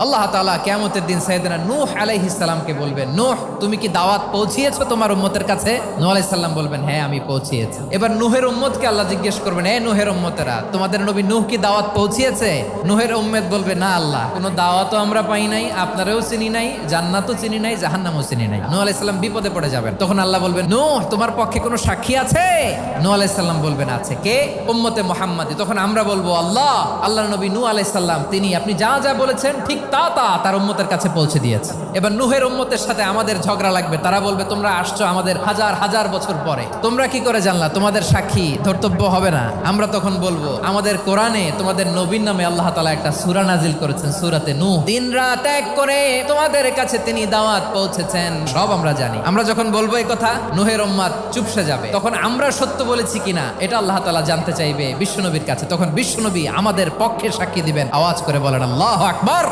আল্লাহ তাআলা কিয়ামতের দিন সাইয়েদনা নূহ আলাইহিস সালামকে বলবেন, নূহ তুমি কি দাওয়াত পৌঁছিয়েছো তোমার উম্মতের কাছে? নূহ আলাইহিস সালাম বলবেন, হ্যাঁ আমি পৌঁছিয়েছি। এবার নূহের উম্মতকে আল্লাহ জিজ্ঞেস করবেন, হে নূহের উম্মতেরা, তোমাদের নবী নূহ কি দাওয়াত পৌঁছিয়েছে? নূহের উম্মত বলবে, না আল্লাহ, কোনো দাওয়াতও আমরা পাই নাই, আপনারাও চিনি নাই, জান্নাতও চিনি নাই, জাহান্নামও চিনি নাই। নূহ আলাইহিস সালাম বিপদে পড়ে যাবেন। তখন আল্লাহ বলবেন, নূহ তোমার পক্ষে কোনো সাক্ষী আছে? নূহ আলাইহিস সালাম বলবেন, আছে। কে? উম্মতে মুহাম্মাদি। তখন আমরা বলবো, আল্লাহর নবী নূহ আলাইহিস সালাম তিনি আপনি যা যা বলেছেন ঠিক তা তার উম্মতের কাছে পৌঁছে দিয়েছে। এবার নূহের উম্মতের সাথে আমাদের ঝগড়া লাগবে। তারা বলবে, তোমরা আসছো আমাদের হাজার হাজার বছর পরে, তোমরা কি করে জানলা? তোমাদের সাক্ষী ধর্তব্য হবে না? আমরা তখন বলবো, আমাদের কোরআনে তোমাদের নবীর নামে আল্লাহ তাআলা একটা সূরা নাজিল করেছেন, সূরাতে নূহ। দিন রাত এক করে তোমাদের কাছে তিনি দাওয়াত পৌঁছেছেন, সব আমরা জানি। আমরা যখন বলবো এই কথা, নূহের উম্মত চুপসে যাবে। তখন আমরা সত্য বলেছি কিনা এটা আল্লাহ তাআলা জানতে চাইবে বিশ্বনবীর কাছে। তখন বিশ্বনবী আমাদের পক্ষে সাক্ষী দিবেন। আওয়াজ করে বলেন আল্লাহু আকবার।